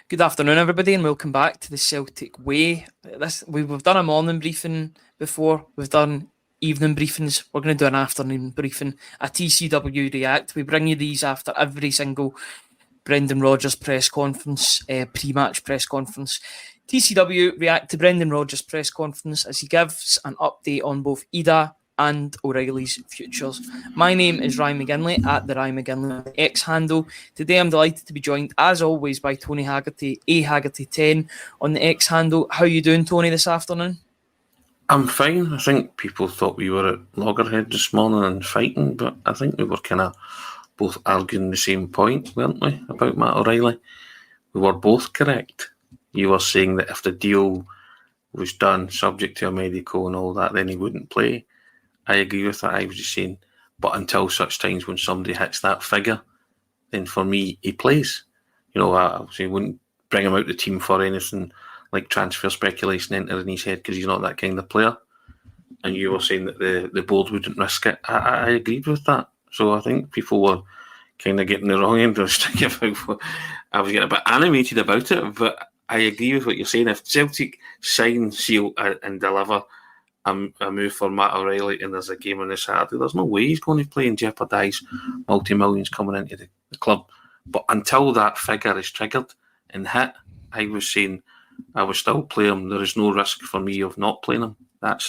Good afternoon, everybody, and welcome back to the Celtic Way. We've done a morning briefing before. We've done evening briefings. We're going to do an afternoon briefing, a TCW React. We bring you these after every single Brendan Rodgers press conference, pre-match press conference. TCW React to Brendan Rodgers press conference as he gives an update on both Idah and O'Riley's futures. My name is Ryan McGinley at the Ryan McGinley X handle. Today I'm delighted to be joined, as always, by Tony Haggerty, Haggerty10 on the X handle. How are you doing, Tony, this afternoon? I'm fine. I think people thought we were at loggerhead this morning and fighting, but I think we were kind of both arguing the same point, weren't we, about Matt O'Riley? We were both correct. You were saying that if the deal was done subject to a medical and all that, then he wouldn't play. I agree with that. I was just saying, but until such times when somebody hits that figure, then for me, he plays. You know, I wouldn't bring him out the team for anything like transfer speculation entering his head because he's not that kind of player. And you were saying that the board wouldn't risk it. I agreed with that. So I think people were kind of getting the wrong end of the stick about. I was getting a bit animated about it, but I agree with what you're saying. If Celtic sign, seal, and deliver a move for Matt O'Riley and there's a game on this Saturday, there's no way he's going to play and jeopardise multi-millions coming into the club. But until that figure is triggered and hit, I was saying I would still play him. There is no risk for me of not playing him. That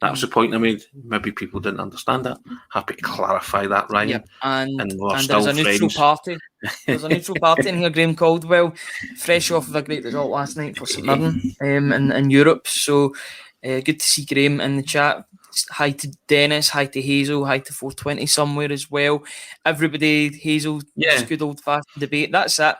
was the point I made. Maybe people didn't understand that. Happy to clarify that, Ryan. Yep. And there's a neutral party. There's a neutral party in here, Graham Caldwell, fresh off of a great result last night for St Mirren in Europe. So good to see Graham in the chat. Hi to Dennis, hi to Hazel, hi to 420 somewhere as well. Everybody, Hazel, just good old-fashioned debate. That's it.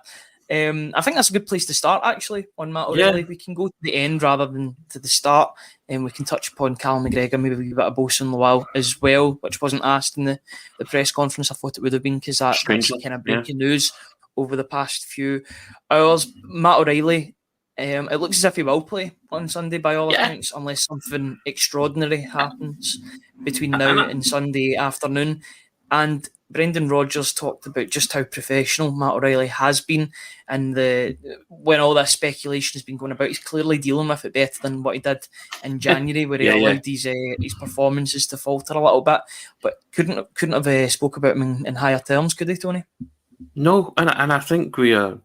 I think that's a good place to start, actually, on Matt O'Riley. Yeah. We can go to the end rather than to the start, and we can touch upon Callum McGregor, maybe a wee bit of Bosun Lawal as well, which wasn't asked in the press conference. I thought it would have been because that's kind of breaking news over the past few hours. Matt O'Riley, it looks as if he will play on Sunday by all accounts, unless something extraordinary happens between now and Sunday afternoon. And Brendan Rodgers talked about just how professional Matt O'Riley has been, and when all this speculation has been going about, he's clearly dealing with it better than what he did in January, where he allowed his performances to falter a little bit. But couldn't have spoke about him in higher terms, could he, Tony? No, and I think we are.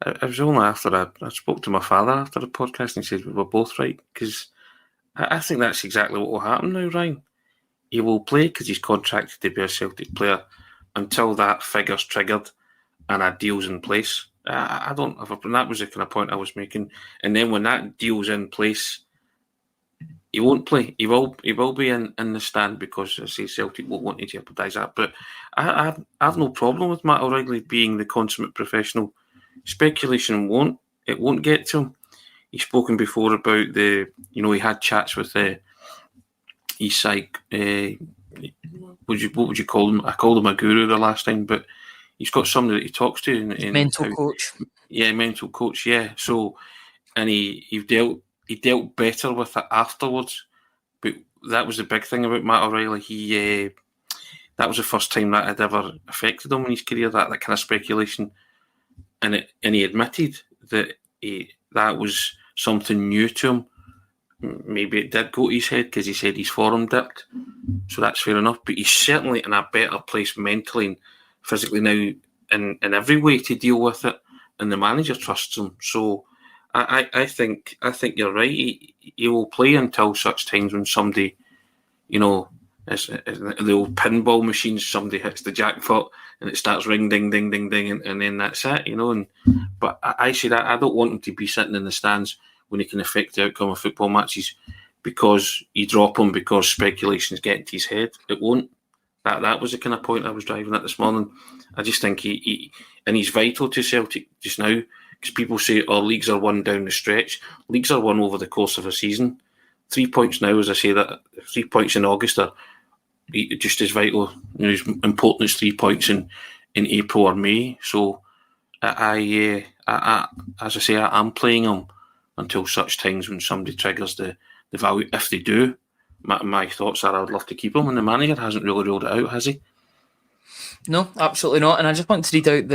It was only after I spoke to my father after the podcast, and he said we were both right, because I think that's exactly what will happen now, Ryan. He will play because he's contracted to be a Celtic player until that figure's triggered and a deal's in place. I don't have and that was the kind of point I was making. And then when that deal's in place, he won't play. He will be in the stand because, I say, Celtic won't want to jeopardise that. But I have no problem with Matt O'Riley being the consummate professional. Speculation won't get to him. He's spoken before about he had chats with his psych. What would you call him? I called him a guru the last time, but he's got somebody that he talks to. Mental coach. Yeah, mental coach. Yeah. So, and he dealt better with it afterwards. But that was the big thing about Matt O'Riley. That was the first time that had ever affected him in his career. That kind of speculation, and he admitted that that was something new to him. Maybe it did go to his head because he said his form dipped, so that's fair enough. But he's certainly in a better place mentally and physically now, in every way, to deal with it. And the manager trusts him. So I think you're right. He will play until such times when somebody, as the old pinball machines, somebody hits the jackpot and it starts ring, ding, ding, ding, ding, and then that's it. But I say that I don't want him to be sitting in the stands when he can affect the outcome of football matches because you drop him because speculation's getting to his head. It won't. That was the kind of point I was driving at this morning. I just think he's vital to Celtic just now, because people say, leagues are won down the stretch. Leagues are won over the course of a season. 3 points now, as I say, that 3 points in August are just as vital, as important as 3 points in April or May. So as I say, I'm playing him until such times when somebody triggers the value. If they do, my thoughts are I'd love to keep him, and the manager hasn't really ruled it out, has he? No, absolutely not. And I just want to read out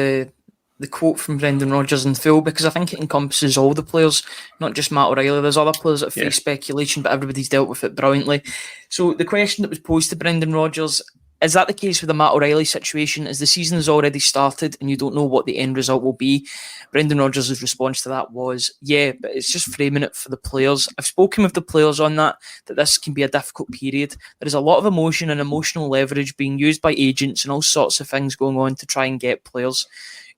the quote from Brendan Rodgers in full, because I think it encompasses all the players, not just Matt O'Riley. There's other players that face speculation, but everybody's dealt with it brilliantly. So the question that was posed to Brendan Rodgers, is that the case with the Matt O'Riley situation? As the season has already started and you don't know what the end result will be? Brendan Rodgers' response to that was, yeah, but it's just framing it for the players. I've spoken with the players on that this can be a difficult period. There is a lot of emotion and emotional leverage being used by agents and all sorts of things going on to try and get players.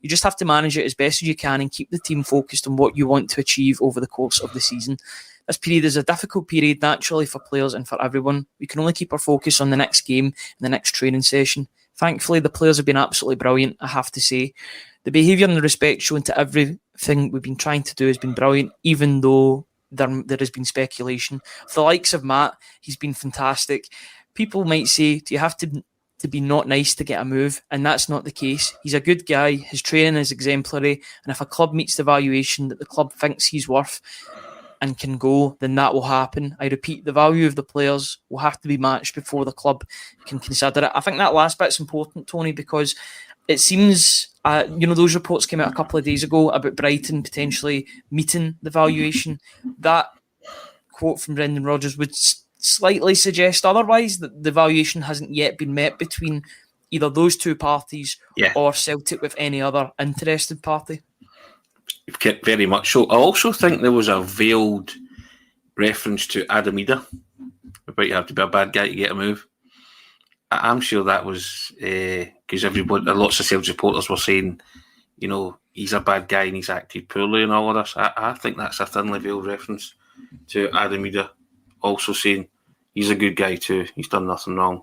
You just have to manage it as best as you can and keep the team focused on what you want to achieve over the course of the season. This period is a difficult period naturally for players and for everyone. We can only keep our focus on the next game and the next training session. Thankfully, the players have been absolutely brilliant, I have to say. The behaviour and the respect shown to everything we've been trying to do has been brilliant, even though there has been speculation. For the likes of Matt, he's been fantastic. People might say, do you have to be not nice to get a move? And that's not the case. He's a good guy, his training is exemplary, and if a club meets the valuation that the club thinks he's worth and can go, then that will happen. I repeat, the value of the players will have to be matched before the club can consider it. I think that last bit's important, Tony, because it seems, those reports came out a couple of days ago about Brighton potentially meeting the valuation. That quote from Brendan Rodgers would slightly suggest otherwise, that the valuation hasn't yet been met between either those two parties or Celtic with any other interested party. Very much so. I also think there was a veiled reference to Idah about you have to be a bad guy to get a move. I'm sure that was because lots of Celtic supporters were saying, he's a bad guy and he's acted poorly and all of this. I think that's a thinly veiled reference to Idah also saying he's a good guy too. He's done nothing wrong.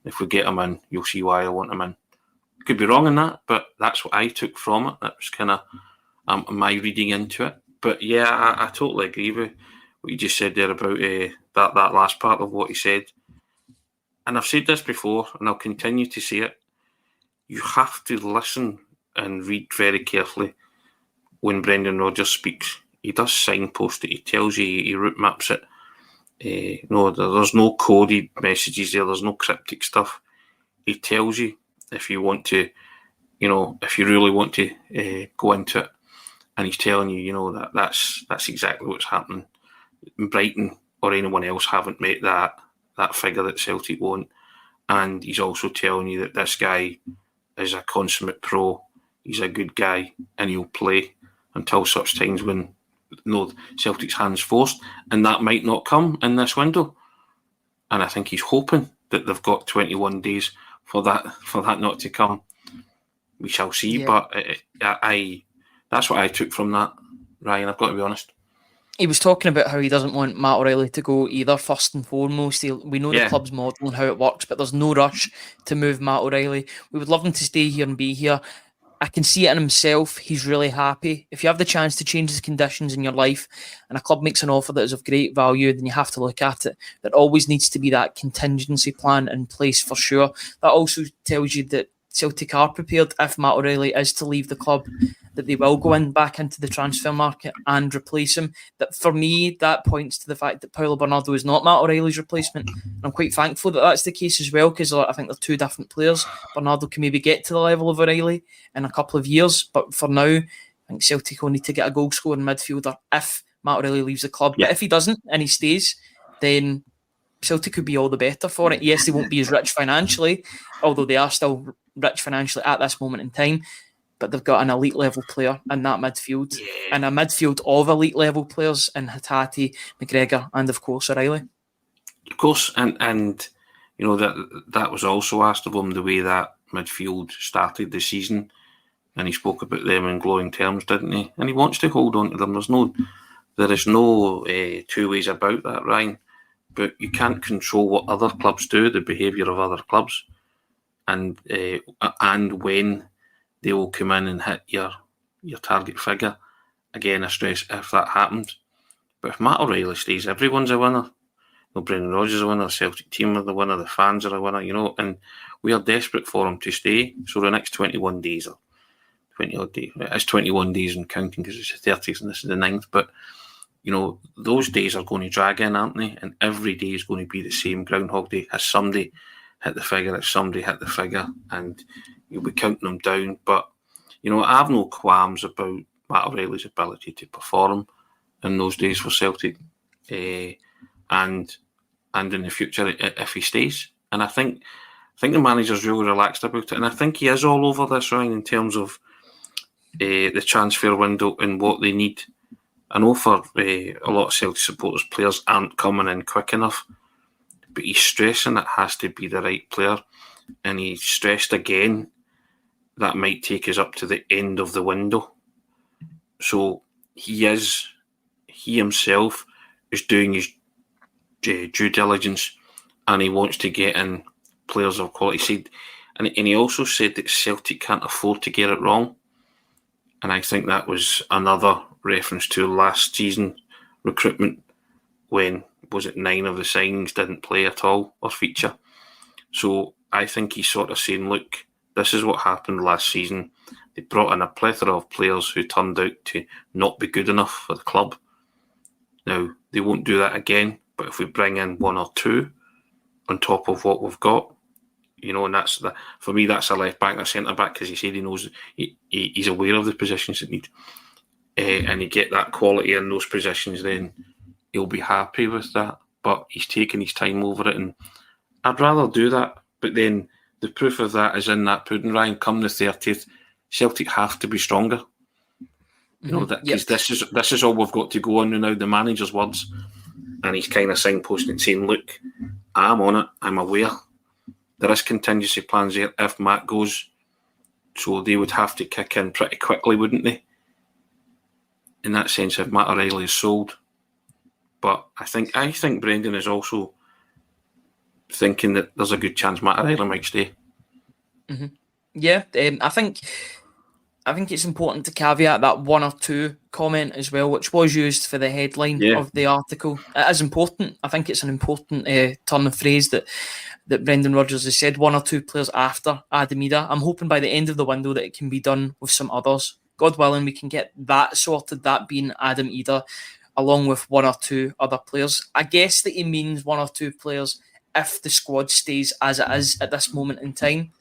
If we get him in, you'll see why I want him in. Could be wrong in that, but that's what I took from it. That was kind of my reading into it. But yeah, I totally agree with what you just said there about that last part of what he said. And I've said this before, and I'll continue to say it. You have to listen and read very carefully when Brendan Rodgers speaks. He does signpost it. He tells you, he route maps it. There's no coded messages there. There's no cryptic stuff. He tells you if you want to, if you really want to go into it. And he's telling you, that's exactly what's happening. Brighton or anyone else haven't met that figure that Celtic want. And he's also telling you that this guy is a consummate pro. He's a good guy and he'll play until such times when Celtic's hands forced. And that might not come in this window. And I think he's hoping that they've got 21 days for that not to come. We shall see. Yeah. But that's what I took from that, Ryan. I've got to be honest. He was talking about how he doesn't want Matt O'Riley to go either, first and foremost. We know the club's model and how it works, but there's no rush to move Matt O'Riley. We would love him to stay here and be here. I can see it in himself. He's really happy. If you have the chance to change the conditions in your life and a club makes an offer that is of great value, then you have to look at it. There always needs to be that contingency plan in place for sure. That also tells you that Celtic are prepared, if Matt O'Riley is to leave the club, that they will go back into the transfer market and replace him. That for me, that points to the fact that Paulo Bernardo is not Matt O'Riley's replacement. And I'm quite thankful that that's the case as well, because I think they're two different players. Bernardo can maybe get to the level of O'Riley in a couple of years, but for now, I think Celtic will need to get a goal-scoring midfielder if Matt O'Riley leaves the club. Yeah. But if he doesn't and he stays, then Celtic could be all the better for it. Yes, they won't be as rich financially, although they are still rich financially at this moment in time, but they've got an elite level player in that midfield, and a midfield of elite level players in Hatate, McGregor, and of course O'Riley. Of course, and that was also asked of him, the way that midfield started the season, and he spoke about them in glowing terms, didn't he? And he wants to hold on to them. There is no two ways about that, Ryan. But you can't control what other clubs do, the behaviour of other clubs, and when they will come in and hit your target figure. Again, I stress if that happens. But if Matt O'Riley stays, everyone's a winner. Brendan Rodgers is a winner, the Celtic team are the winner, the fans are a winner, and we are desperate for him to stay. So the next 21 days, or 20 odd days, it's 21 days and counting because it's the 30th and this is the 9th, but those days are going to drag in, aren't they? And every day is going to be the same Groundhog Day. Has somebody hit the figure? Has somebody hit the figure? And you'll be counting them down. But, I have no qualms about Matt O'Riley's ability to perform in those days for Celtic, and in the future if he stays. And I think the manager's really relaxed about it, and I think he is all over this, Ryan, in terms of the transfer window and what they need. I know for a lot of Celtic supporters, players aren't coming in quick enough, but he's stressing it has to be the right player, and he stressed again that might take us up to the end of the window. So he himself is doing his due diligence, and he wants to get in players of quality. And he also said that Celtic can't afford to get it wrong. And I think that was another reference to last season recruitment, when, was it 9 of the signings didn't play at all or feature. So I think he's sort of saying, look, this is what happened last season. They brought in a plethora of players who turned out to not be good enough for the club. Now, they won't do that again, but if we bring in 1 or 2 on top of what we've got, and that's for me, that's a left back and a centre back, because he said he knows he's aware of the positions that need, and you get that quality in those positions, then he'll be happy with that. But he's taking his time over it, and I'd rather do that. But then the proof of that is in that pudding, Ryan. Come the 30th, Celtic have to be stronger. Because this is all we've got to go on now. The manager's words, and he's kind of signposting, saying, "Look, I'm on it. I'm aware. There is contingency plans there if Matt goes, so they would have to kick in pretty quickly, wouldn't they? In that sense, if Matt O'Riley is sold." But I think Brendan is also thinking that there's a good chance Matt O'Riley might stay. Mm-hmm. Yeah, I think it's important to caveat that 1 or 2 comment as well, which was used for the headline of the article. It is important. I think it's an important turn of phrase that Brendan Rodgers has said, 1 or 2 players after Adam Idah. I'm hoping by the end of the window that it can be done with some others. God willing, we can get that sorted, that being Adam Idah, along with 1 or 2 other players. I guess that he means 1 or 2 players if the squad stays as it is at this moment in time.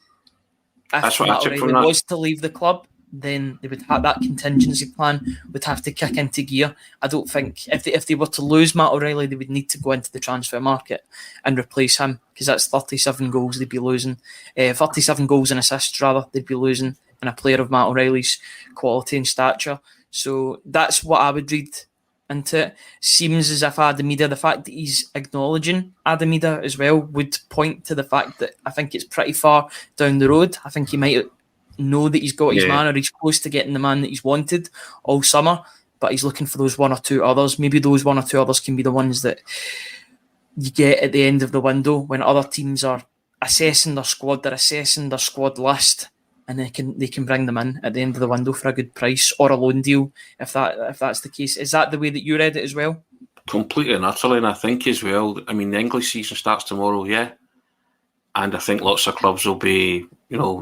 If Matt O'Riley was to leave the club, then they would have that contingency plan would have to kick into gear. I don't think if they were to lose Matt O'Riley, they would need to go into the transfer market and replace him, because that's 37 goals they'd be losing, 37 goals and assists rather they'd be losing in a player of Matt O'Riley's quality and stature. So that's what I would read into it. Seems as if Adam Idah, the fact that he's acknowledging Adam Idah as well, would point to the fact that I think it's pretty far down the road. I think he might know that he's got his man, or he's close to getting the man that he's wanted all summer, but he's looking for those 1 or 2 others. Maybe those 1 or 2 others can be the ones that you get at the end of the window when other teams are assessing their squad, they're assessing their squad list, and they can bring them in at the end of the window for a good price or a loan deal if that's the case. Is that the way that you read it as well? Completely and utterly, and I think as well, I mean, the English season starts tomorrow, and I think lots of clubs will be,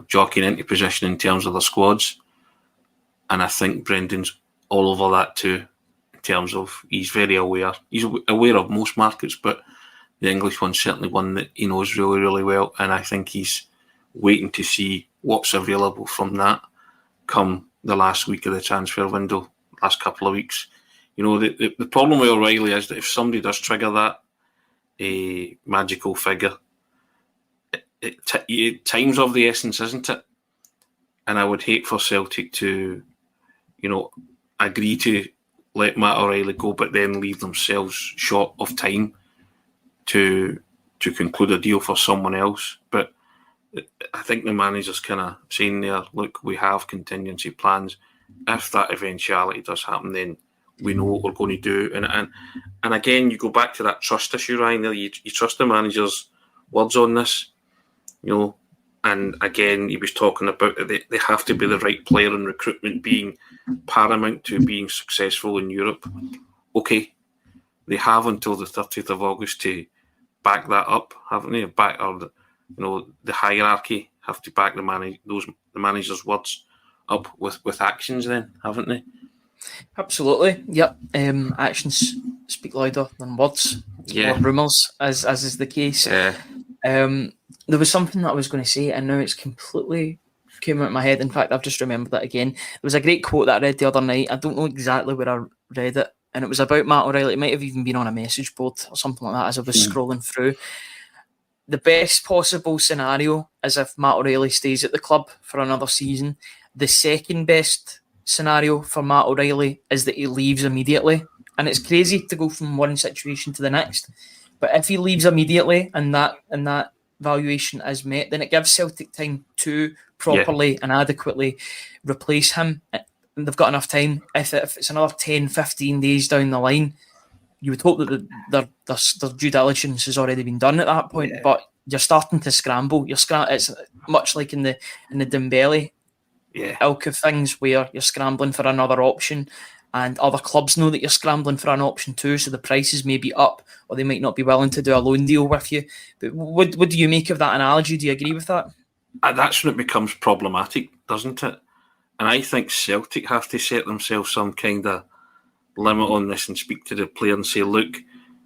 jockeying into position in terms of their squads. And I think Brendan's all over that too, in terms of he's very aware. He's aware of most markets, but the English one's certainly one that he knows really, really well. And I think he's waiting to see what's available from that come the last week of the transfer window, last couple of weeks. The problem with O'Riley is that if somebody does trigger that a magical figure, time's of the essence, isn't it? And I would hate for Celtic to, agree to let Matt O'Riley go, but then leave themselves short of time to conclude a deal for someone else. But I think the manager's kind of saying there, look, we have contingency plans. If that eventuality does happen, then we know what we're going to do. And again, you go back to that trust issue, Ryan. You trust the manager's words on this. And again, he was talking about that they have to be the right player in recruitment being paramount to being successful in Europe. Okay, they have until the 30th of August to back that up, haven't they? The hierarchy have to back the manager's words up with actions then, haven't they? Absolutely, yep. Actions speak louder than words, or rumours, as is the case. There was something that I was going to say, and now it's completely came out of my head. In fact, I've just remembered that again. There was a great quote that I read the other night. I don't know exactly where I read it, and it was about Matt O'Riley. It might have even been on a message board or something like that as I was scrolling through. The best possible scenario is if Matt O'Riley stays at the club for another season. The second best scenario for Matt O'Riley is that he leaves immediately. And it's crazy to go from one situation to the next. But if he leaves immediately and that valuation is met, then it gives Celtic time to properly and adequately replace him. And they've got enough time. If it's another 10, 15 days down the line, you would hope that their due diligence has already been done at that point. Yeah. But you're starting to scramble. It's much like in the Dembele ilk of things, where you're scrambling for another option. And other clubs know that you're scrambling for an option too, so the prices may be up, or they might not be willing to do a loan deal with you. But what do you make of that analogy? Do you agree with that? That's when it becomes problematic, doesn't it? And I think Celtic have to set themselves some kind of limit on this and speak to the player and say, look,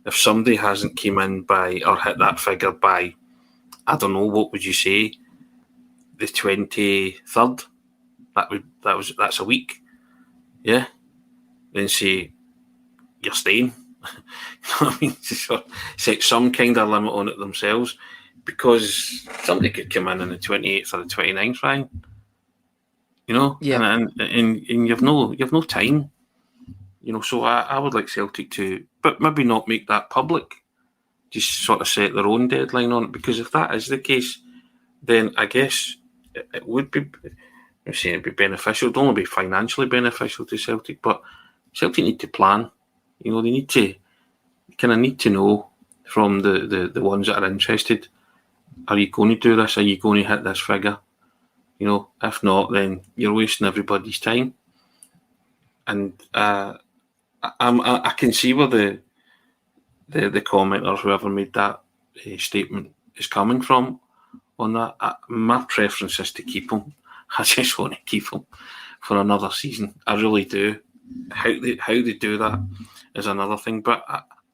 if somebody hasn't came in by or hit that figure by, I don't know, what would you say, the 23rd? That's a week, yeah. Then say you're staying. You know what I mean? Set some kind of limit on it themselves, because somebody could come in on the 28th or the 29th, right? You know, and you've no time. You know, so I would like Celtic to, but maybe not make that public. Just sort of set their own deadline on it, because if that is the case, then I guess it would be. I'm saying it'd be beneficial. It would only be financially beneficial to Celtic, but Celtic need to plan. You know, they need to know from the ones that are interested, are you going to do this? Are you going to hit this figure? You know, if not, then you're wasting everybody's time. And I can see where the comment or whoever made that statement is coming from on that. My preference is to keep him. I just want to keep him for another season. I really do. How they do that is another thing. But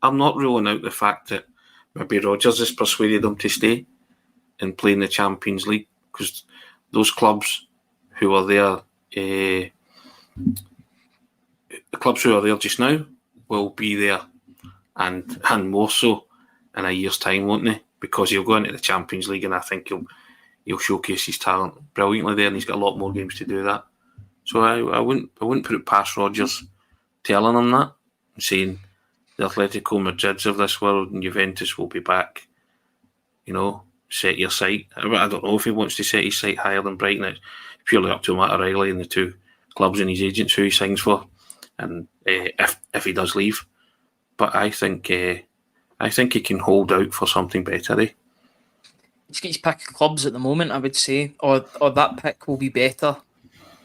I'm not ruling out the fact that maybe Rodgers has persuaded them to stay and play in the Champions League, because those clubs who are there, the clubs who are there just now will be there, and more so in a year's time, won't they? Because he'll go into the Champions League, and I think he'll showcase his talent brilliantly there, and he's got a lot more games to do that. So I wouldn't put it past Rodgers telling him that and saying the Atletico Madrids of this world and Juventus will be back. You know, set your sight. I don't know if he wants to set his sight higher than Brighton. It's purely up to Matt O'Riley and the two clubs and his agents who he signs for, and if he does leave. But I think he can hold out for something better. He's got his pick of clubs at the moment, I would say, or that pick will be better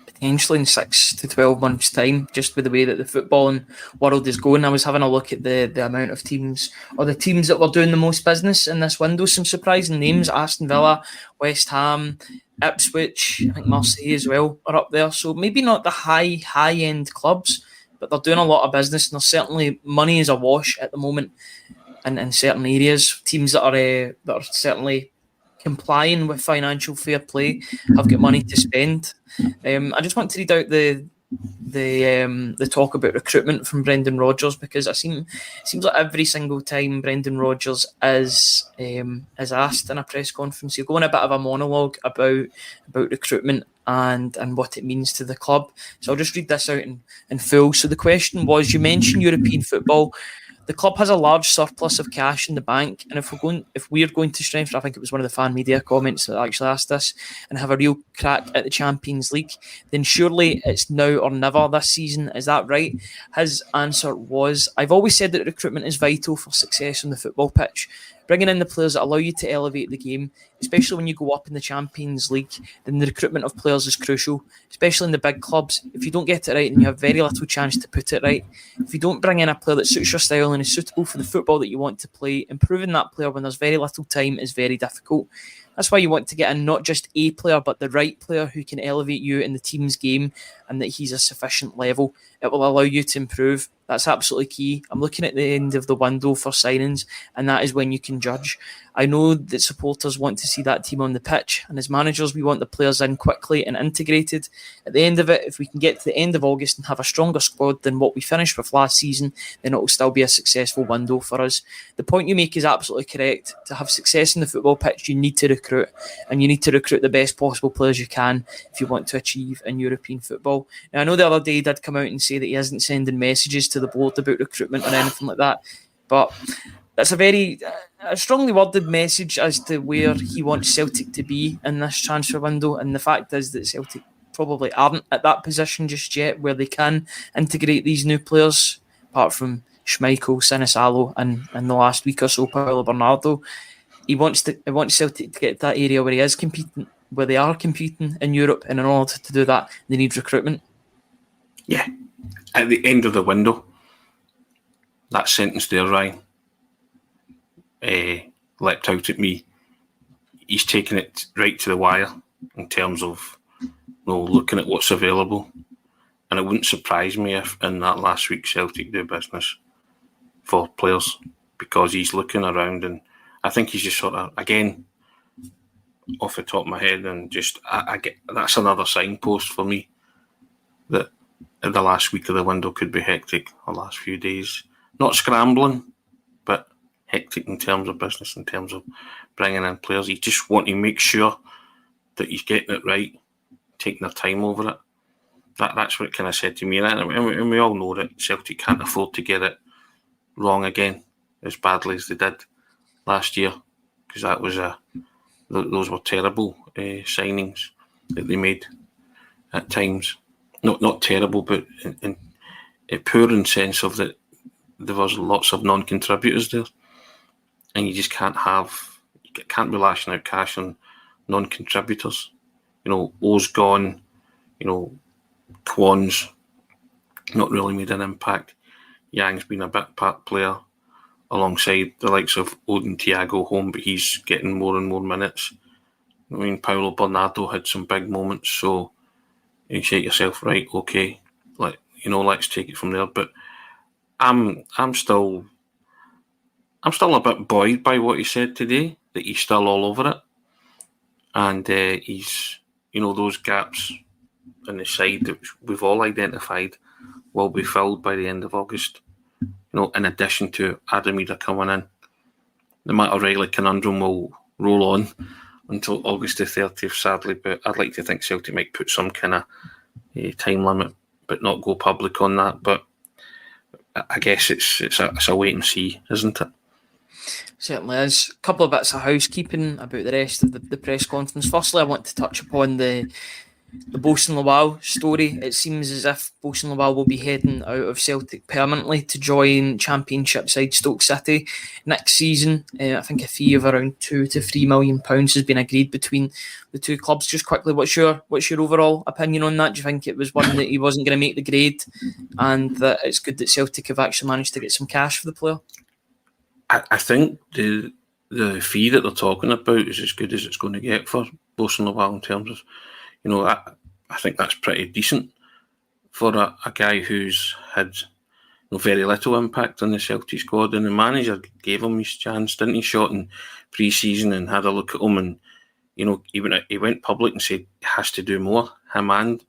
potentially in 6 to 12 months' time, just with the way that the footballing world is going. I was having a look at the amount of teams, or the teams that were doing the most business in this window. Some surprising names: Aston Villa, West Ham, Ipswich, I think Marseille as well are up there. So maybe not the high-end clubs, but they're doing a lot of business, and there's certainly money is awash at the moment in certain areas. Teams that are certainly complying with financial fair play have got money to spend. I just want to read out the talk about recruitment from Brendan Rodgers, because it seems like every single time Brendan Rodgers is asked in a press conference, he'll go on a bit of a monologue about recruitment and what it means to the club. So I'll just read this out in full. So the question was, you mentioned European football. The club has a large surplus of cash in the bank, and if we're going to strengthen, I think it was one of the fan media comments that actually asked this, and have a real crack at the Champions League, then surely it's now or never this season. Is that right? His answer was, I've always said that recruitment is vital for success on the football pitch. Bringing in the players that allow you to elevate the game, especially when you go up in the Champions League, then the recruitment of players is crucial, especially in the big clubs. If you don't get it right, then you have very little chance to put it right. If you don't bring in a player that suits your style and is suitable for the football that you want to play, improving that player when there's very little time is very difficult. That's why you want to get in not just a player, but the right player who can elevate you in the team's game and that he's a sufficient level. It will allow you to improve. That's absolutely key. I'm looking at the end of the window for signings, and that is when you can judge. I know that supporters want to see that team on the pitch, and as managers, we want the players in quickly and integrated. At the end of it, if we can get to the end of August and have a stronger squad than what we finished with last season, then it will still be a successful window for us. The point you make is absolutely correct. To have success in the football pitch, you need to recruit, and you need to recruit the best possible players you can if you want to achieve in European football. Now, I know the other day he did come out and say that he isn't sending messages to the board about recruitment or anything like that, but that's a strongly worded message as to where he wants Celtic to be in this transfer window, and the fact is that Celtic probably aren't at that position just yet where they can integrate these new players, apart from Schmeichel, Sinisalo, and in the last week or so, Paulo Bernardo. He wants Celtic to get to that area where they are competing in Europe, and in order to do that, they need recruitment. Yeah, at the end of the window, that sentence there, Ryan, leapt out at me. He's taking it right to the wire in terms of looking at what's available. And it wouldn't surprise me if in that last week Celtic do business for players, because he's looking around, and I think he's just sort of, again, off the top of my head, and just I get that's another signpost for me that the last week of the window could be hectic, the last few days. Not scrambling, but hectic in terms of business, in terms of bringing in players. You just want to make sure that he's getting it right, taking their time over it. That's what it kind of said to me. And we all know that Celtic can't afford to get it wrong again as badly as they did last year, because that was those were terrible signings that they made at times. Not terrible, but in poor in sense of that there was lots of non-contributors there, and you just can't be lashing out cash on non-contributors. O's gone. Kwon's not really made an impact. Yang's been a bit part player alongside the likes of Odin Thiago home, but he's getting more and more minutes. Paulo Bernardo had some big moments, so you say to yourself, right, okay, let's take it from there. But I'm still a bit buoyed by what he said today, that he's still all over it, and he's those gaps in the side that we've all identified will be filled by the end of August. In addition to Adam Idah coming in, the Matt O'Riley conundrum will roll on until August the 30th, sadly. But I'd like to think Celtic might put some kind of time limit, but not go public on that. But I guess it's a wait and see, isn't it? Certainly is. A couple of bits of housekeeping about the rest of the press conference. Firstly, I want to touch upon the Bosun Lawal story. It seems as if Bosun Lawal will be heading out of Celtic permanently to join Championship side Stoke City next season. I think a fee of around £2 to £3 million has been agreed between the two clubs. Just quickly, what's your overall opinion on that? Do you think it was one that he wasn't going to make the grade, and that it's good that Celtic have actually managed to get some cash for the player? I think the fee that they're talking about is as good as it's going to get for Bosun Lawal in terms of, I think that's pretty decent for a guy who's had very little impact on the Celtic squad, and the manager gave him his chance, didn't he? Shot in pre-season and had a look at him, and he went public and said he has to do more, him and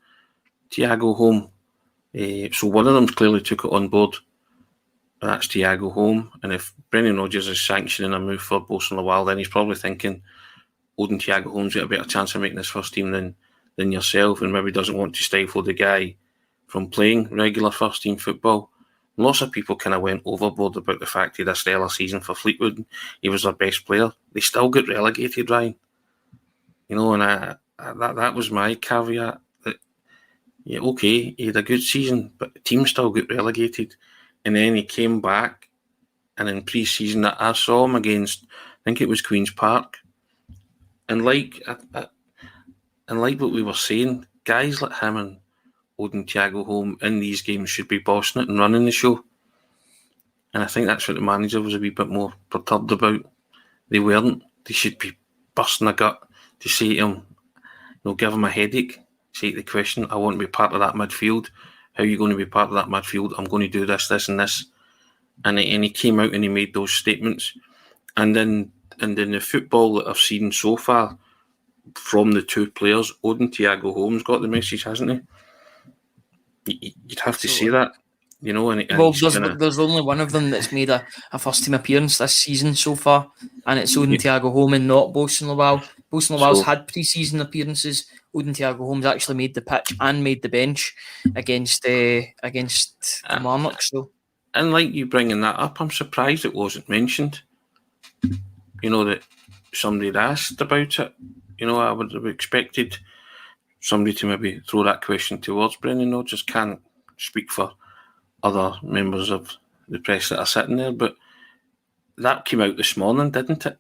Thiago home. So one of them clearly took it on board. That's Thiago home, and if Brendan Rodgers is sanctioning a move for Bosun Lawal, then he's probably thinking Odin Thiago Holmes got a better chance of making his first team than yourself, and maybe doesn't want to stifle the guy from playing regular first team football. Lots of people kind of went overboard about the fact he had a stellar season for Fleetwood. He was their best player. They still got relegated, Ryan. And that was my caveat. That okay, he had a good season, but the team still got relegated. And then he came back, and in pre-season I saw him against, I think it was Queen's Park. And like what we were saying, guys like him and Odin Thiago home in these games should be bossing it and running the show. And I think that's what the manager was a wee bit more perturbed about. They weren't. They should be busting a gut to say to him, give him a headache, say to the question, I want to be part of that midfield. How are you going to be part of that midfield? I'm going to do this, this and this. And he came out and he made those statements. And then the football that I've seen so far from the two players, Odin Thiago Holmes got the message, hasn't he? You'd have to say that, you know. And there's only one of them that's made a first team appearance this season so far, and it's Odin Thiago Holmes and not Bosun Lawal. Bosun Lawal's had pre-season appearances. Odin Thiago Holmes actually made the pitch and made the bench against Kilmarnock. So, and like you bringing that up, I'm surprised it wasn't mentioned. You know, that somebody had asked about it. You know, I would have expected somebody to maybe throw that question towards Brendan Rodgers. Can't speak for other members of the press that are sitting there, but that came out this morning, didn't it?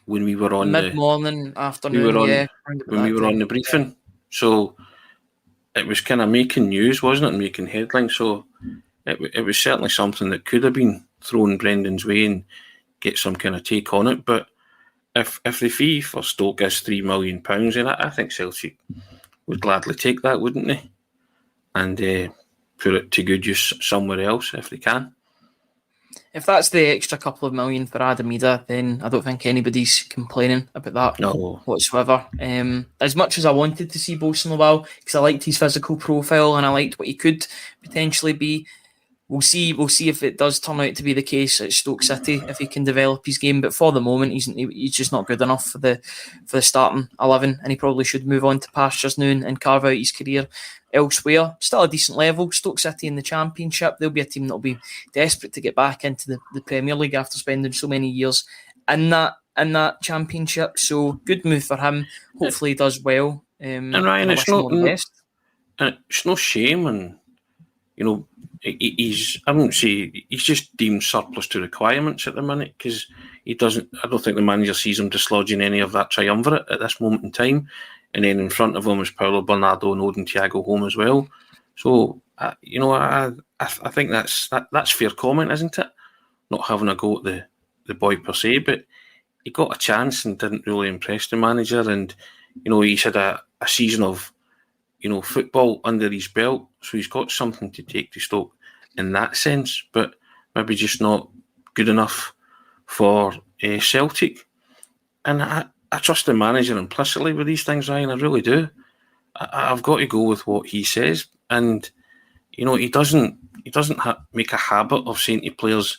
When we were on mid-morning, afternoon, when we were on the briefing. Yeah. So it was kind of making news, wasn't it? Making headlines. So it was certainly something that could have been thrown Brendan's way and get some kind of take on it. But if the fee for Stoke is £3 million, then I think Celtic would gladly take that, wouldn't they? And put it to good use somewhere else if they can. If that's the extra couple of million for Adam Idah, then I don't think anybody's complaining about that whatsoever. As much as I wanted to see Bosun Lawal, because I liked his physical profile and I liked what he could potentially be, we'll see if it does turn out to be the case at Stoke City, if he can develop his game. But for the moment, he's just not good enough for the starting 11, and he probably should move on to pastures now and carve out his career elsewhere. Still a decent level. Stoke City in the Championship, they'll be a team that'll be desperate to get back into the Premier League after spending so many years in that Championship. So good move for him. Hopefully he does well. And Ryan, it's no shame, and you know, I won't say he's just deemed surplus to requirements at the minute, because I don't think the manager sees him dislodging any of that triumvirate at this moment in time. And then in front of him is Paulo Bernardo and Odin Thiago Holmes as well. So, I think that's fair comment, isn't it? Not having a go at the boy per se, but he got a chance and didn't really impress the manager. And, you know, he's had a season of, you know, football under his belt. So he's got something to take to Stoke in that sense, but maybe just not good enough for Celtic. And I trust the manager implicitly with these things, Ryan. I really do. I've got to go with what he says, and you know, he doesn't make a habit of saying to players,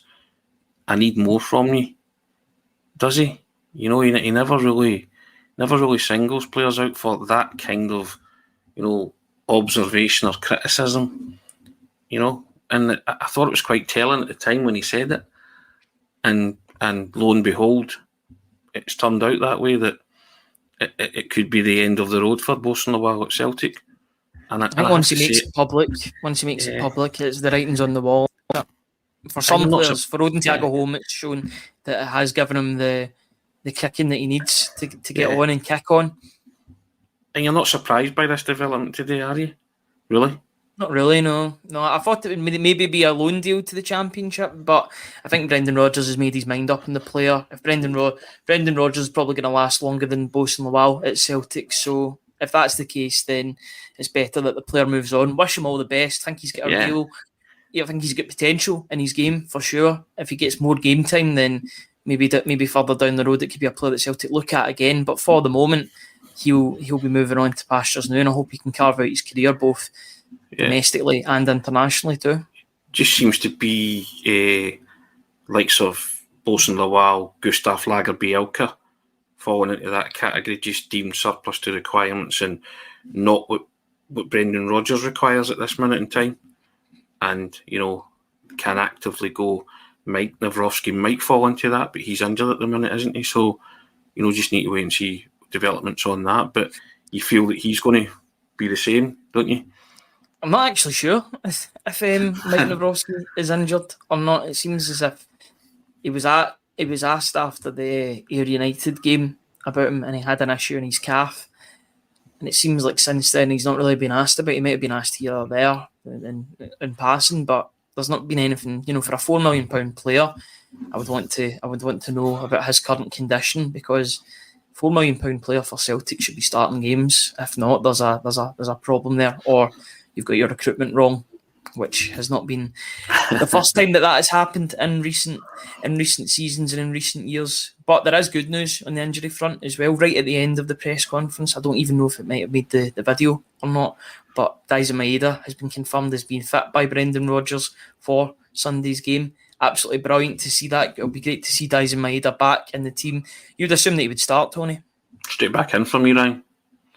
"I need more from you," does he? You know, he never really singles players out for that kind of, you know, observation or criticism. You know, and I thought it was quite telling at the time when he said it, and lo and behold, it's turned out that way, that it could be the end of the road for Bosun Lawal at Celtic. And I think once he makes it public, it's the writings on the wall. For some players, for Odin Thiago Holmes, it's shown that it has given him the kicking that he needs to get on and kick on. And you're not surprised by this development today, are you? Really? Not really, no. I thought it would maybe be a loan deal to the Championship, but I think Brendan Rodgers has made his mind up on the player. If Brendan Rodgers is probably going to last longer than Bosun Lawal at Celtic, so if that's the case, then it's better that the player moves on. Wish him all the best. I think he's got I think he's got potential in his game for sure. If he gets more game time, then maybe further down the road it could be a player that Celtic look at again. But for the moment, he'll be moving on to pastures now, and I hope he can carve out his career both domestically and internationally too. Just seems to be likes of Bosun Lawal, Gustav Lagerbielke falling into that category, just deemed surplus to requirements and not what Brendan Rodgers requires at this minute in time. And, you know, can actively go. Mike Nawrowski might fall into that, but he's injured at the minute, isn't he? So, you know, just need to wait and see developments on that. But you feel that he's going to be the same, don't you? I'm not actually sure if Mike Nawrowski is injured or not. It seems as if he was asked after the Ayr United game about him, and he had an issue in his calf. And it seems like since then he's not really been asked about it. He might have been asked here or there in passing, but there's not been anything. You know, for a £4 million player, I would want to know about his current condition, because £4 million player for Celtic should be starting games. If not, there's a problem there, or you've got your recruitment wrong, which has not been the first time that has happened in recent seasons and in recent years. But there is good news on the injury front as well. Right at the end of the press conference, I don't even know if it might have made the video or not, but Idah and O'Riley has been confirmed as being fit by Brendan Rodgers for Sunday's game. Absolutely brilliant to see that. It'll be great to see Idah and O'Riley back in the team. You'd assume that he would start, Tony? Straight back in for me, Ryan.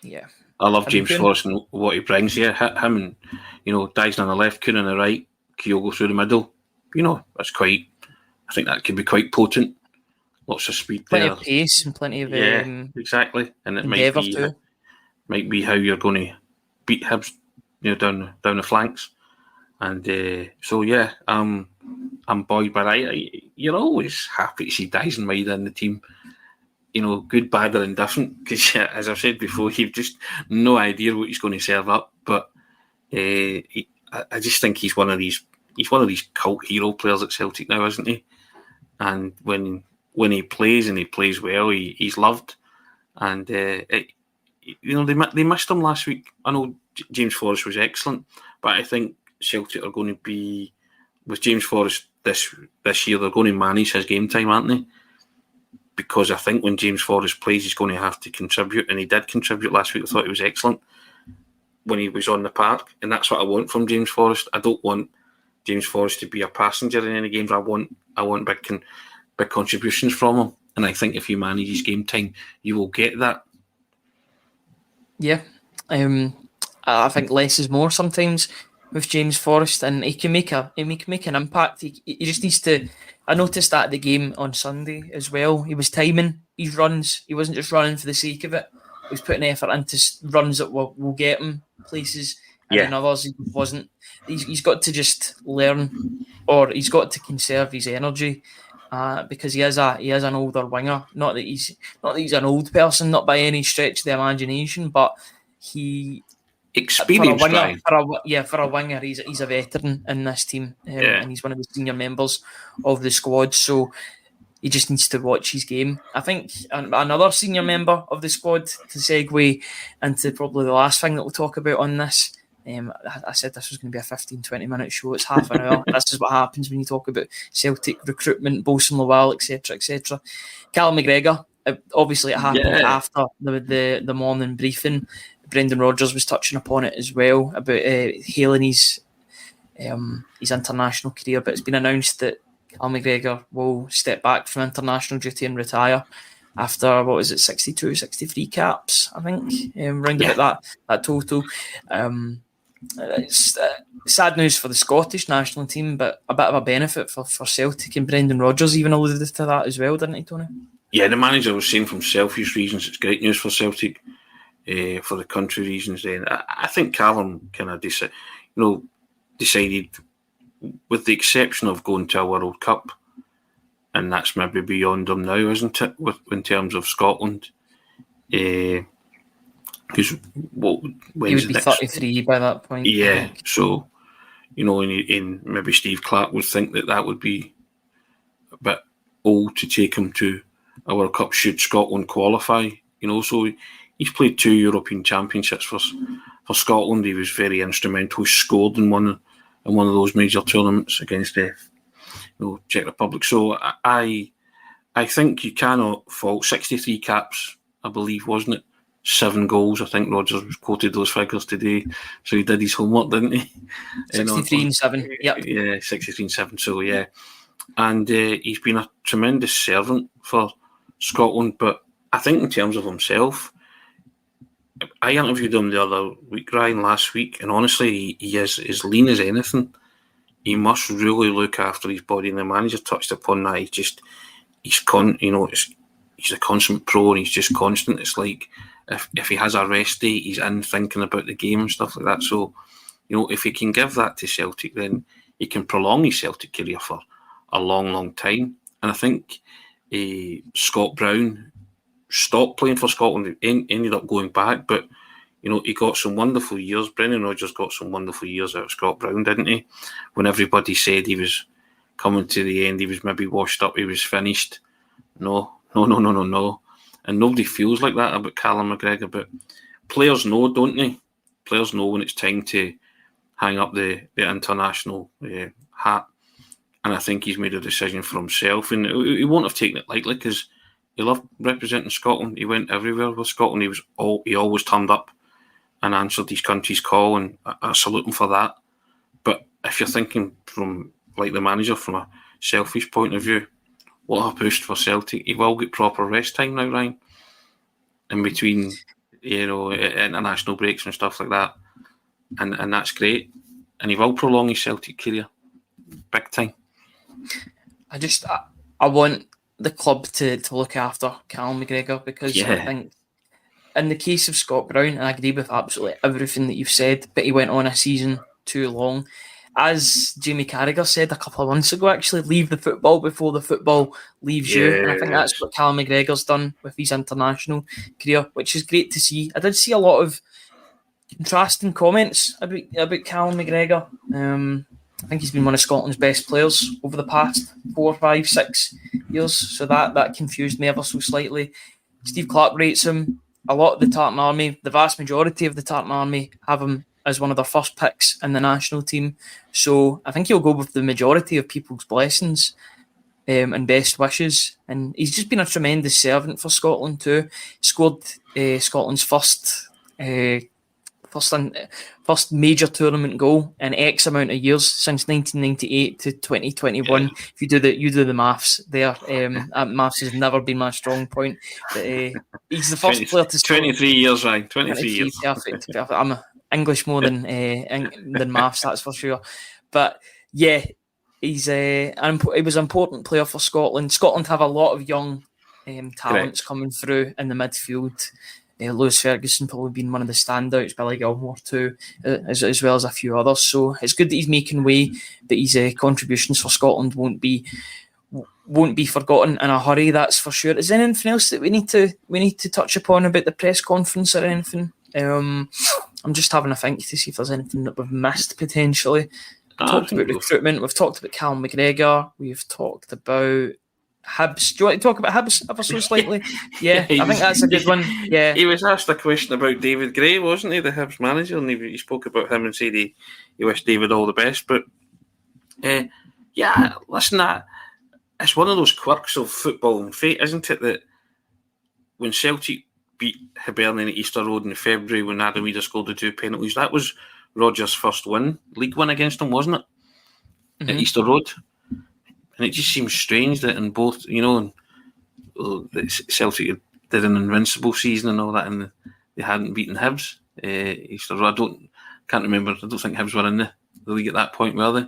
Yeah. I love James Forrest and what he brings. Yeah, him and, Dyson on the left, Kuhn on the right, Kyogo through the middle. That's quite, I think that could be quite potent. Lots of speed plenty there. Plenty of pace and plenty of exactly. And it might be how you're going to beat Hibs, down the flanks. And I'm buoyed by that. You're always happy to see Dyson Maida in the team. Good, bad, or indifferent. Because, as I've said before, you've just no idea what he's going to serve up. But I just think he's one of these cult hero players at Celtic now, isn't he? And when he plays and he plays well, he's loved. And they missed him last week. I know James Forrest was excellent, but I think Celtic are going to be, with James Forrest this year, they're going to manage his game time, aren't they? Because I think when James Forrest plays, he's going to have to contribute, and he did contribute last week. I thought he was excellent when he was on the park, and that's what I want from James Forrest. I don't want James Forrest to be a passenger in any games. I want big contributions from him, and I think if you manage his game time, you will get that. Yeah, I think less is more sometimes with James Forrest, and he can make an impact. He just needs to. I noticed that at the game on Sunday as well. He was timing his runs. He wasn't just running for the sake of it. He was putting effort into runs that will get him places, and in others he wasn't. He's got to just learn, or he's got to conserve his energy, because he is an older winger. Not that he's an old person, not by any stretch of the imagination, but he. Experienced for a winger, he's a veteran in this team, and he's one of the senior members of the squad. So he just needs to watch his game. I think another senior member of the squad, to segue into probably the last thing that we'll talk about on this. I said this was going to be a 15-20 minute show. It's half an hour. This is what happens when you talk about Celtic recruitment, Bosun, Lawal, etc. Callum McGregor, obviously it happened after the morning briefing. Brendan Rodgers was touching upon it as well, about hailing his international career, but it's been announced that Callum McGregor will step back from international duty and retire after, 62, 63 caps, I think, round about that total. It's sad news for the Scottish national team, but a bit of a benefit for Celtic, and Brendan Rodgers even alluded to that as well, didn't he, Tony? Yeah, the manager was saying from selfish reasons it's great news for Celtic. For the country reasons, then I think Callum kind of decided, with the exception of going to a World Cup, and that's maybe beyond him now, isn't it? In terms of Scotland, because he would be 33 by that point. Yeah, so and maybe Steve Clarke would think that would be a bit old to take him to a World Cup should Scotland qualify. So. He's played 2 European Championships for Scotland. He was very instrumental. He scored in one of those major tournaments against the Czech Republic. So I think you cannot fault 63 caps, I believe, wasn't it? 7 goals. I think Rodgers quoted those figures today. So he did his homework, didn't he? 63 and 7. Yep. Yeah, 63 and 7. So yeah, and he's been a tremendous servant for Scotland. But I think in terms of himself, I interviewed him the other week, Ryan, last week, and honestly, he is as lean as anything. He must really look after his body, and the manager touched upon that. He's a consummate pro, and he's just constant. It's like if he has a rest day, he's in thinking about the game and stuff like that. So, if he can give that to Celtic, then he can prolong his Celtic career for a long, long time. And I think Scott Brown stopped playing for Scotland, ended up going back, but he got some wonderful years. Brendan Rodgers got some wonderful years out of Scott Brown, didn't he? When everybody said he was coming to the end, he was maybe washed up, he was finished. No. And nobody feels like that about Callum McGregor, but players know, don't they? Players know when it's time to hang up the international hat. And I think he's made a decision for himself. And he won't have taken it lightly because he loved representing Scotland. He went everywhere with Scotland. He always turned up and answered his country's call, and I salute him for that. But if you're thinking from, like the manager, from a selfish point of view, what a boost for Celtic. He will get proper rest time now, Ryan, in between, international breaks and stuff like that. And that's great. And he will prolong his Celtic career big time. I want the club to look after Callum McGregor, because I think in the case of Scott Brown, and I agree with absolutely everything that you've said, but he went on a season too long. As Jamie Carragher said a couple of months ago, actually, leave the football before the football leaves you. And I think that's what Callum McGregor's done with his international career, which is great to see. I did see a lot of contrasting comments about Callum McGregor. I think he's been one of Scotland's best players over the past 4, 5, 6 years. So that confused me ever so slightly. Steve Clarke rates him. A lot of the Tartan Army, the vast majority of the Tartan Army, have him as one of their first picks in the national team. So I think he'll go with the majority of people's blessings and best wishes. And he's just been a tremendous servant for Scotland too. Scored Scotland's first major tournament goal in X amount of years, since 1998 to 2021. If you do the maths there, maths has never been my strong point. But he's the first player to score. 23 years, right? 23 years. Perfect. I'm English more than maths, that's for sure. But yeah, he was an important player for Scotland. Scotland have a lot of young talents coming through in the midfield. Lewis Ferguson probably been one of the standouts, Billy Gilmore too, as well as a few others. So it's good that he's making way, but his contributions for Scotland won't be forgotten in a hurry. That's for sure. Is there anything else that we need to touch upon about the press conference or anything? I'm just having a think to see if there's anything that we've missed potentially. We've talked about recruitment. We've talked about Callum McGregor. We've talked about Hibs. Do you want to talk about Hibs ever so slightly? Yeah, I think that's a good one. Yeah, he was asked a question about David Gray, wasn't he, the Hibs manager, and he spoke about him and said he wished David all the best. But listen, it's one of those quirks of football and fate, isn't it, that when Celtic beat Hibernian at Easter Road in February, when Adam Idah scored the 2 penalties, that was Rodgers' first league win against them, wasn't it? Mm-hmm. At Easter Road. And it just seems strange that in both, Celtic did an invincible season and all that, and they hadn't beaten Hibs. Easter Road, can't remember. I don't think Hibs were in the league at that point, were they?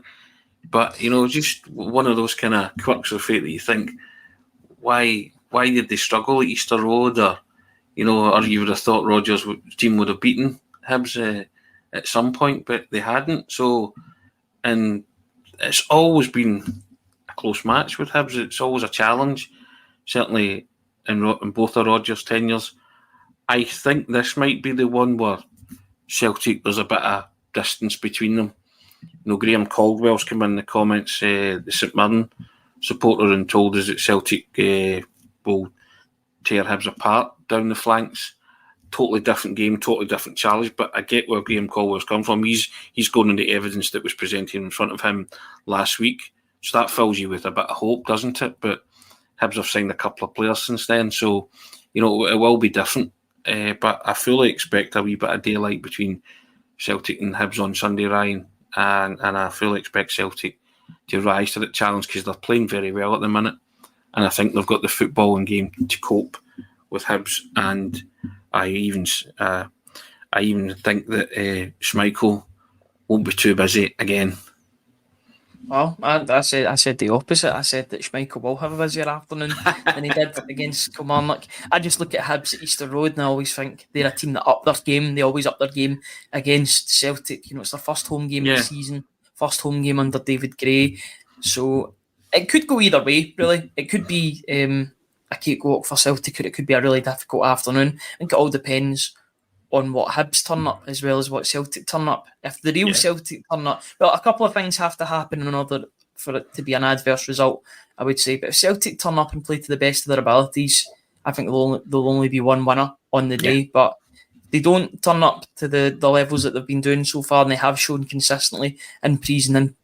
But just one of those kind of quirks of fate that you think, why did they struggle at Easter Road, or you would have thought Rodgers' team would have beaten Hibs at some point, but they hadn't. So, and it's always been a close match with Hibs. It's always a challenge, certainly in both of Rodgers' tenures. I think this might be the one where Celtic, there's a bit of distance between them. Graham Caldwell's come in the comments, the St Mirren supporter, and told us that Celtic will tear Hibs apart down the flanks. Totally different game, totally different challenge, but I get where Graham Caldwell's come from. He's going on the evidence that was presented in front of him last week. So that fills you with a bit of hope, doesn't it? But Hibs have signed a couple of players since then, so it will be different. But I fully expect a wee bit of daylight between Celtic and Hibs on Sunday, Ryan, and I fully expect Celtic to rise to that challenge because they're playing very well at the minute, and I think they've got the football and game to cope with Hibs. And I even think that Schmeichel won't be too busy again. Well, I said the opposite. I said that Schmeichel will have a busier afternoon than he did against Kilmarnock. I just look at Hibs at Easter Road and I always think they're a team that up their game. They always up their game against Celtic. It's their first home game of the season, first home game under David Gray. So it could go either way, really. It could be a cakewalk for Celtic, or it could be a really difficult afternoon. I think it all depends on what Hibs turn up as well as what Celtic turn up. If the real Celtic turn up, well, a couple of things have to happen in order for it to be an adverse result, I would say. But if Celtic turn up and play to the best of their abilities I think there'll only be one winner on the day, but they don't turn up to the levels that they've been doing so far, and they have shown consistently in pre-season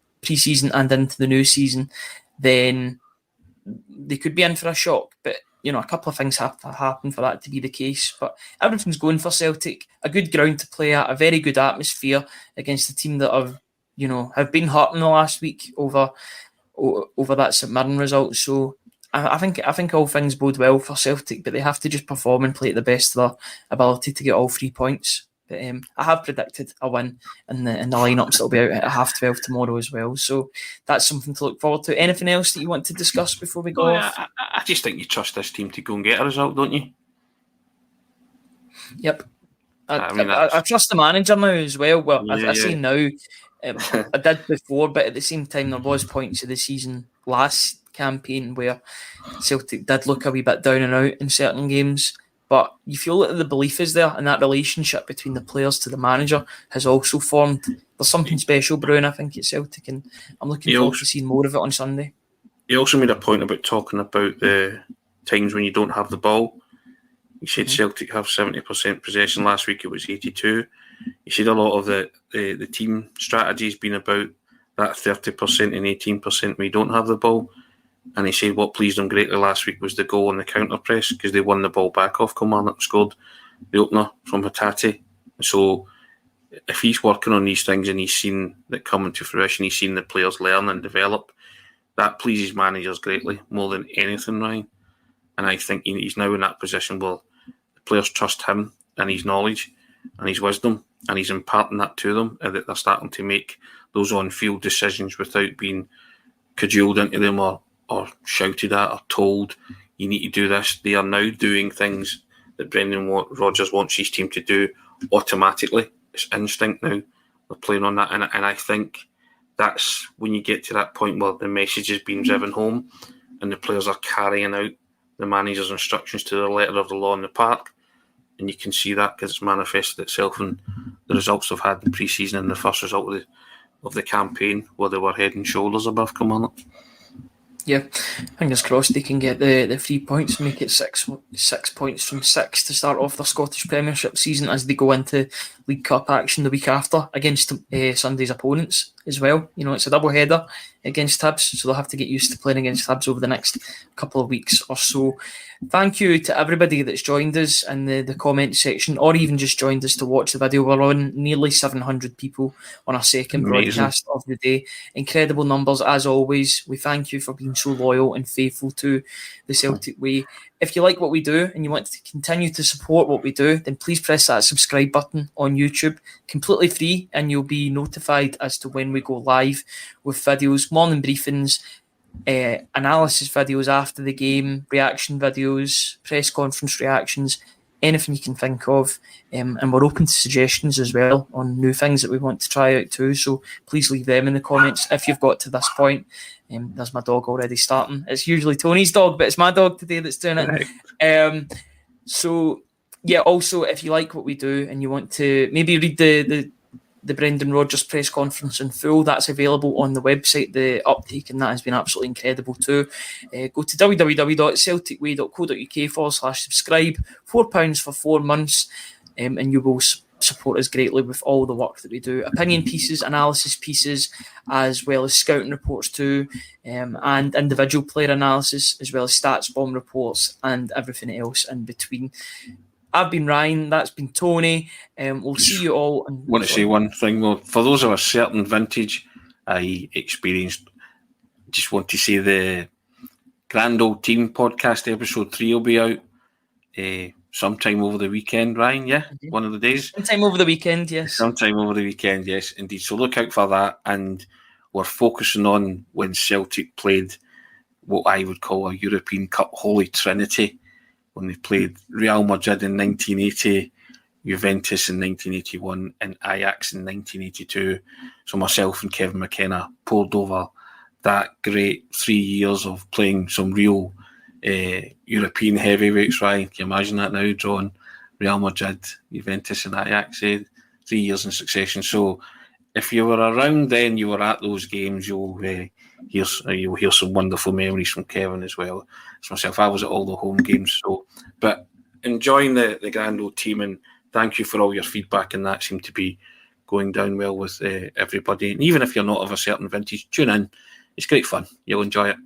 and into the new season, then they could be in for a shock. But a couple of things have to happen for that to be the case. But everything's going for Celtic. A good ground to play at, a very good atmosphere against a team that have been hurt in the last week over that St Mirren result. So I think all things bode well for Celtic, but they have to just perform and play at the best of their ability to get all 3 points. But I have predicted a win in the lineups that'll be out at 12:30 tomorrow as well. So that's something to look forward to. Anything else that you want to discuss before we go off? I just think you trust this team to go and get a result, don't you? Yep. I trust the manager now as well. Well, I say now. I did before, but at the same time, there was points of the season last campaign where Celtic did look a wee bit down and out in certain games. But you feel that the belief is there, and that relationship between the players to the manager has also formed. There's something special brewing, I think, at Celtic, and I'm looking forward to seeing more of it on Sunday. He also made a point about talking about the times when you don't have the ball. He said Celtic have 70% possession. Last week it was 82. He said a lot of the team strategy has been about that 30% and 18% when you don't have the ball. And he said what pleased him greatly last week was the goal on the counter press, because they won the ball back off Kilmarnock, scored the opener from Hatate. So if he's working on these things and he's seen that coming to fruition, he's seen the players learn and develop, that pleases managers greatly, more than anything, Ryan. And I think he's now in that position where the players trust him and his knowledge and his wisdom, and he's imparting that to them, and that they're starting to make those on-field decisions without being cajoled into them or shouted at or told, you need to do this. They are now doing things that Brendan Rodgers wants his team to do automatically. It's instinct now. They're playing on that. And I think that's when you get to that point where the message is being driven home and the players are carrying out the manager's instructions to the letter of the law in the park. And you can see that because it's manifested itself in the results they've had in pre-season and the first result of the campaign, where they were head and shoulders above Kilmarnock. Yeah, fingers crossed they can get the 3 points and make it 6 points from 6 to start off their Scottish Premiership season as they go into League Cup action the week after against Sunday's opponents as well. It's a double header against Hibs, so they'll have to get used to playing against Hibs over the next couple of weeks or so. Thank you to everybody that's joined us in the comment section, or even just joined us to watch the video. We're on nearly 700 people on our second broadcast of the day. Incredible numbers as always. We thank you for being so loyal and faithful to the Celtic way. If you like what we do and you want to continue to support what we do, then please press that subscribe button on YouTube, completely free, and you'll be notified as to when we go live with videos, morning briefings, analysis videos after the game, reaction videos, press conference reactions, anything you can think of. And we're open to suggestions as well on new things that we want to try out too. So please leave them in the comments if you've got to this point. There's my dog already starting. It's usually Tony's dog, but it's my dog today that's doing it. So yeah, also if you like what we do and you want to maybe read the Brendan Rodgers press conference in full, that's available on the website. The uptake in that has been absolutely incredible too. Go to www.celticway.co.uk/subscribe, £4 for 4 months, and you will support us greatly with all the work that we do. Opinion pieces, analysis pieces, as well as scouting reports too, and individual player analysis, as well as stats bomb reports and everything else in between. I've been Ryan, that's been Tony. We'll see you all. I want to say one thing though. For those of a certain vintage I experienced, just want to say the Grand Old Team podcast episode 3 will be out sometime over the weekend, Ryan, yeah? Mm-hmm. One of the days? Sometime over the weekend, yes. Sometime over the weekend, yes, indeed. So look out for that, and we're focusing on when Celtic played what I would call a European Cup Holy Trinity, when they played Real Madrid in 1980, Juventus in 1981, and Ajax in 1982. So myself and Kevin McKenna poured over that great 3 years of playing some real European heavyweights, Ryan. Can you imagine that now, drawing Real Madrid, Juventus and Ajax, 3 years in succession. So if you were around then, you were at those games, you'll hear some wonderful memories from Kevin as well as myself. I was at all the home games, but enjoying the grand old team, and thank you for all your feedback, and that seemed to be going down well with everybody. And even if you're not of a certain vintage, tune in. It's great fun. You'll enjoy it.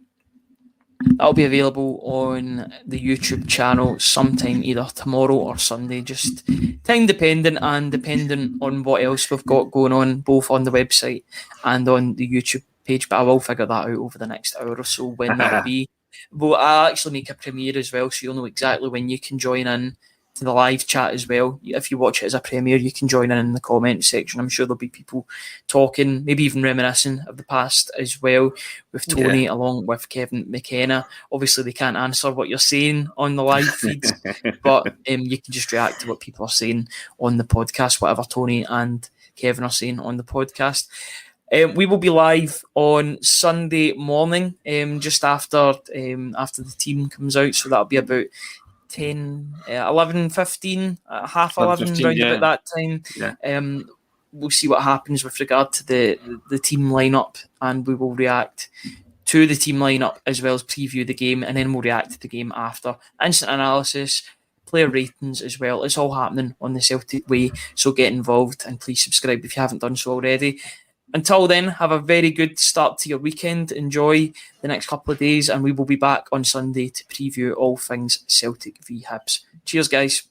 That'll be available on the YouTube channel sometime either tomorrow or Sunday, just time dependent and dependent on what else we've got going on, both on the website and on the YouTube page. But I will figure that out over the next hour or so when that'll be. Well, I'll actually make a premiere as well, so you'll know exactly when you can join in to the live chat as well. If you watch it as a premiere, you can join in the comment section. I'm sure there'll be people talking, maybe even reminiscing of the past as well, with Tony along with Kevin McKenna. Obviously, they can't answer what you're saying on the live feeds, but you can just react to what people are saying on the podcast, whatever Tony and Kevin are saying on the podcast. We will be live on Sunday morning, just after the team comes out, so that'll be about 11:15, half 11, round about that time. Yeah. We'll see what happens with regard to the team lineup, and we will react to the team lineup as well as preview the game, and then we'll react to the game after. Instant analysis, player ratings as well. It's all happening on the Celtic way, so get involved and please subscribe if you haven't done so already. Until then, have a very good start to your weekend. Enjoy the next couple of days, and we will be back on Sunday to preview all things Celtic v Hibs. Cheers, guys.